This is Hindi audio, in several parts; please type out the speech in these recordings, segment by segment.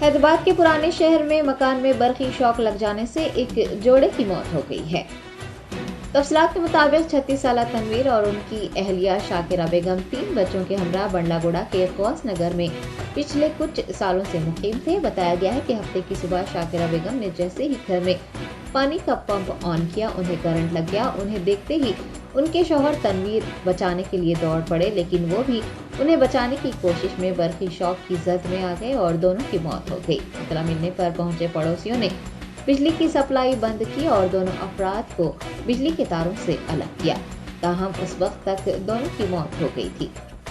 हैदराबाद के पुराने शहर में मकान में बरकी शॉक लग जाने से एक जोड़े की मौत हो गई है। तफसीलात के मुताबिक 36 साल तनवीर और उनकी अहलिया शाकिरा बेगम 3 बच्चों के हमरा बंडलागुड़ा के गौस नगर में पिछले कुछ सालों से मुकीम थे। बताया गया है कि हफ्ते की सुबह शाकिरा बेगम ने जैसे ही घर में पानी का पंप ऑन किया, उन्हें करंट लग गया। उन्हें देखते ही उनके शौहर तनवीर बचाने के लिए दौड़ पड़े, लेकिन वो भी उन्हें बचाने की कोशिश में बरकी शॉक की जद में आ गए और दोनों की मौत हो गई। इत्तला मिलने पर पहुंचे पड़ोसियों ने बिजली की सप्लाई बंद की और दोनों अफराद को बिजली के तारों से अलग किया। ताहम उस वक्त तक दोनों की मौत हो गई थी।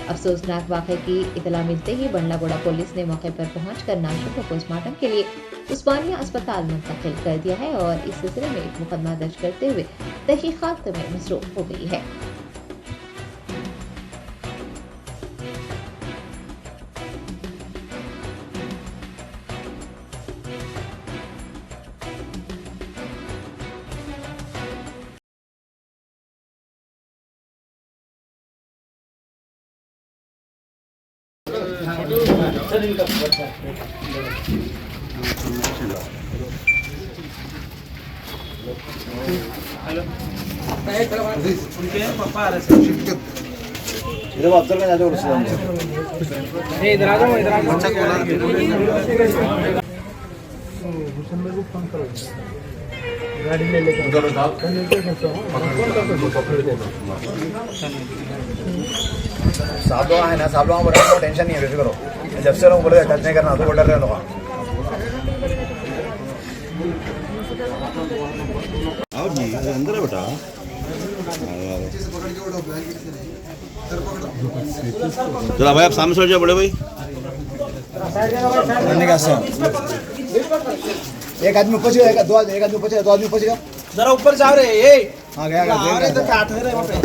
अफसोसनाक वाक़े की इतला मिलते ही बंडलागुड़ा पुलिस ने मौके पर पहुंचकर नाशों को पोस्टमार्टम के लिए उस्मानिया अस्पताल मुंतकिल कर दिया है और इस सिलसिले में एक मुकदमा दर्ज करते हुए तहकीकात में मसरूफ हो गई है। उनके पापा आ रहे थे। इधर अफसर का जाते ये इधर आ जाओ, इधर आ जाओ। गाड़ी ले लेकर साहब लोग है ना, साहब लोग बोल रहे टेंशन नहीं है, बेफिक्र करो। जब से लोग बोले टच नहीं करना तो डर रहे लोग। आओ जी, अंदर है बेटा। चला भाई, आप सामने से जाओ बड़े भाई। एक आदमी ऊपर से दो आदमी ऊपर से जरा ऊपर जाओ रे। ये हाँ गया अरे तो काट रहे वहां पे।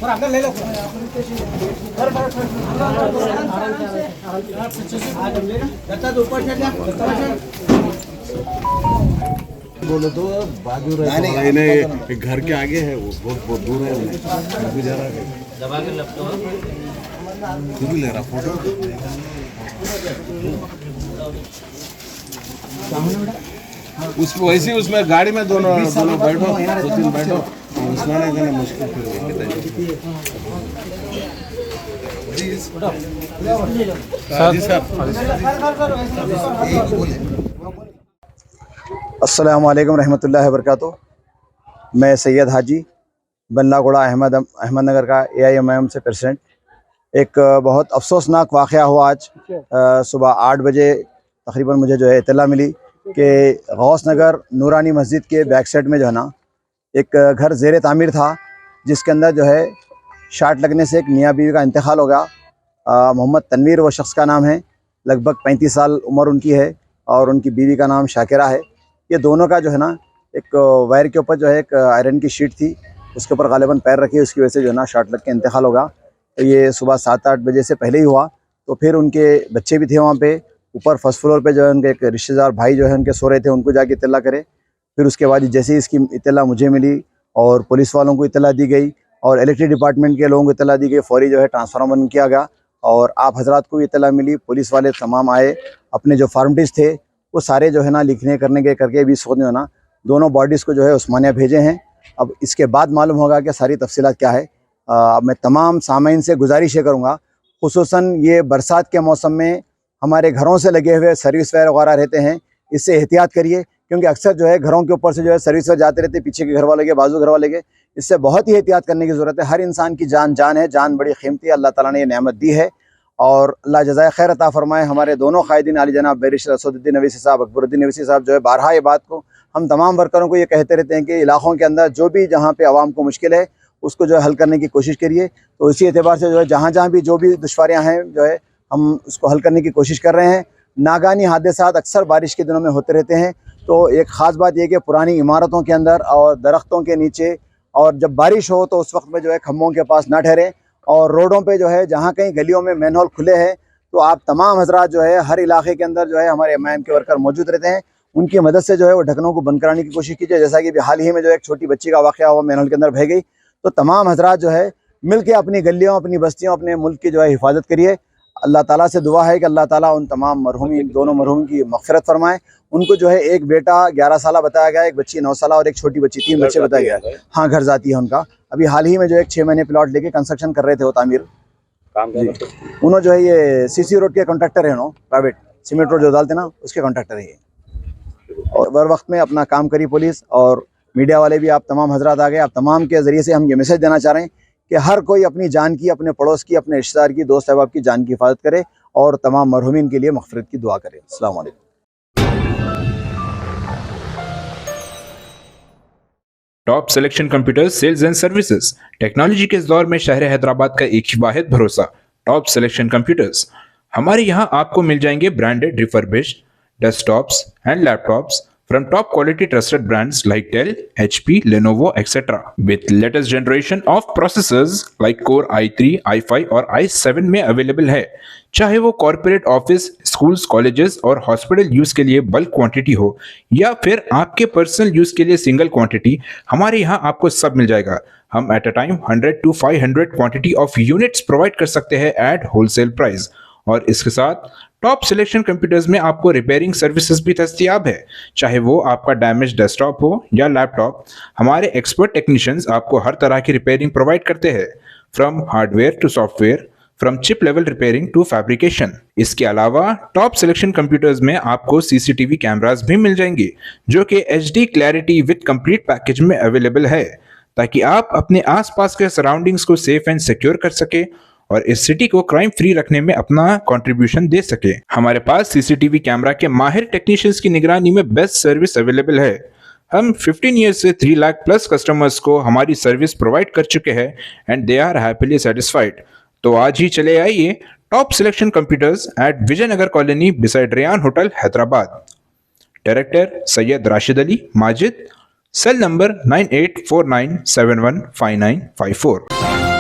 और अंदर ले लो। ऊपर बोलो तो बाजू रहे नहीं, घर के आगे है, वो बहुत दूर है। अभी जा रहा है, दबा के लैपटॉप तू भी ले रहा फोटो। उसमें वैसे उसमें गाड़ी में दोनों बैठो, 2-3 बैठो। उसमें नहीं मुश्किल अस्सलामु अलैकुम रहमतुल्लाहि व बरकातुहू। मैं सैयद हाजी बंडलागुड़ा अहमदनगर का AIMIM से प्रेसिडेंट। एक बहुत अफसोसनाक वाक़या हुआ आज सुबह 8 बजे तकरीबन मुझे जो है इत्तला मिली कि गौस नगर नूरानी मस्जिद के बैक साइड में जो है ना एक घर ज़ेर तामीर था, जिसके अंदर जो है शार्ट लगने से एक मियाँ बीवी का इंतकाल हो गया। मोहम्मद तनवीर वो शख्स का नाम है, लगभग 35 साल उम्र उनकी है और उनकी बीवी का नाम शाकिरा है। ये दोनों का जो है ना एक वायर के ऊपर जो है एक आयरन की शीट थी, उसके ऊपर गालिबन पैर रखी, उसकी वजह से जो है ना शॉर्ट लग के इंतकाल होगा। तो ये सुबह 7-8 बजे से पहले ही हुआ। तो फिर उनके बच्चे भी थे वहाँ पे ऊपर फर्स्ट फ्लोर पे, जो है उनके एक रिश्तेदार भाई जो है उनके सो रहे थे, उनको जाके इत्तला करे। फिर उसके बाद जैसे ही इसकी इत्तला मुझे मिली और पुलिस वालों को इत्तला दी गई और इलेक्ट्रिक डिपार्टमेंट के लोगों को इत्तला दी गई, फौरी जो है ट्रांसफार्मर बंद किया गया और आप हजरात को भी इत्तला मिली। पुलिस वाले तमाम आए, अपने जो फार्मलिटीज़ थे वो सारे जो है ना लिखने करने के करके भी सोचने ना दोनों बॉडीज़ को जो है उस्मानिया भेजे हैं। अब इसके बाद मालूम होगा कि सारी तफसीलात क्या है। अब मैं तमाम सामीन से गुजारिश ये करूँगा, खुसूसन ये बरसात के मौसम में हमारे घरों से लगे हुए सर्विस वायर वगैरह रहते हैं, इससे एहतियात करिए, क्योंकि अक्सर जो है घरों के ऊपर से जो है सर्विस वायर जाते रहते, पीछे के घर वाले के, बाजू घर वाले के। इससे बहुत ही एहतियात करने की ज़रूरत है। हर इंसान की जान है, जान बड़ी कीमती है, अल्लाह ताला ने ये नेमत दी है और अल्लाह जज़ाए खैर अता फरमाए। हमारे दोनों कायदीन आली जनाब बैरिस्टर असदुद्दीन अवीसी साहब, अकबरुद्दीन अवीसी साहब जो है बारहा ये बात को हम तमाम वर्करों को ये कहते रहते हैं कि इलाक़ों के अंदर जो भी जहाँ पे आवाम को मुश्किल है उसको जो है हल करने की कोशिश करिए। तो इसी एतबार से जो है जहाँ भी जो भी दुश्वारियाँ हैं जो है हम उसको हल करने की कोशिश कर रहे हैं। नागानी हादसात अक्सर बारिश के दिनों में होते रहते हैं, तो एक ख़ास बात यह कि पुरानी इमारतों के अंदर और दरख्तों के नीचे और जब बारिश हो तो उस वक्त में जो है खम्भों के पास ना ठहरें और रोडों पे जो है जहाँ कहीं गलियों में मैनहोल खुले हैं तो आप तमाम हजरात जो है हर इलाके के अंदर जो है हमारे एमआईएम के वर्कर मौजूद रहते हैं, उनकी मदद से जो है वो ढक्कनों को बंद कराने की कोशिश कीजिए। जैसा कि हाल ही में जो एक छोटी बच्ची का वाक़या हुआ मैनहोल के अंदर बह गई, तो तमाम हजरात जो है मिल के अपनी गलियों, अपनी बस्तियों, अपने मुल्क की जो है हिफाजत करिए। अल्लाह ताला से दुआ है कि अल्लाह ताला उन तमाम मरहूमीन, दोनों मरहूम की मग़फ़िरत फरमाए। उनको जो है एक बेटा 11 साल बताया गया, एक बच्ची 9 साल और एक छोटी बच्ची, 3 बच्चे बताया गया है। हाँ, घर जाती है उनका। अभी हाल ही में जो एक 6 महीने प्लॉट लेके कंस्ट्रक्शन कर रहे थे वो तामीर जी। उन्होंने जो है ये सीसी रोड के कॉन्ट्रैक्टर है, प्राइवेट सीमेंट रोड जो डालते ना उसके कॉन्ट्रैक्टर है ये। और बर वक्त में अपना काम करी पुलिस और मीडिया वाले भी, आप तमाम हजरात आ गए। आप तमाम के ज़रिए से हम ये मैसेज देना चाह रहे हैं कि हर कोई अपनी जान की, अपने पड़ोस की, अपने रिश्तेदार की, दोस्त अहबाब की जान की हिफाजत करे और तमाम मरहूमीन के लिए मग़फ़िरत की दुआ करे। अस्सलाम वालेकुम। Top selection computers sales and services. Technology के इस दौर में शहर हैदराबाद का एक ही वाहिद भरोसा, टॉप सिलेक्शन कंप्यूटर्स। हमारे यहाँ आपको मिल जाएंगे branded refurbished desktops and laptops from top quality trusted brands like Dell, HP, Lenovo, etc. with latest generation of processors like Core i3, i5 और i7 में अवेलेबल है। चाहे वो कॉर्पोरेट ऑफिस, स्कूल्स, कॉलेजेस और हॉस्पिटल यूज के लिए बल्क क्वांटिटी हो या फिर आपके पर्सनल यूज के लिए सिंगल क्वांटिटी, हमारे यहाँ आपको सब मिल जाएगा। हम at a time 100 to 500 quantity of units provide कर सकते हैं एट होलसेल प्राइस। और इसके साथ टॉप सिलेक्शन कंप्यूटर्स में आपको रिपेयरिंग सर्विसेज भी दस्तयाब है। चाहे वो आपका डैमेज डेस्कटॉप हो या लैपटॉप, हमारे एक्सपर्ट टेक्नीशियंस आपको हर तरह की रिपेयरिंग प्रोवाइड करते हैं, from hardware to software, from chip level repairing to fabrication. इसके अलावा टॉप सिलेक्शन कंप्यूटर्स में आपको सीसीटीवी कैमरास भी मिल जाएंगे जो कि HD clarity with complete package में अवेलेबल है, ताकि आप अपने आसपास के सराउंडिंग्स को सेफ एंड सिक्योर कर सके और इस सिटी को क्राइम फ्री रखने में अपना कंट्रीब्यूशन दे सके। हमारे पास सीसीटीवी कैमरा के माहिर टेक्नीशियंस की निगरानी में बेस्ट सर्विस अवेलेबल है। हम 15 ईयर्स से 3 लाख प्लस कस्टमर्स को हमारी सर्विस प्रोवाइड कर चुके हैं and they are happily satisfied. तो आज ही चले आइए top selection computers at Vijayanagar colony beside Rayan hotel Hyderabad. Director Syed Rashid Ali Majid, cell number 9849715954।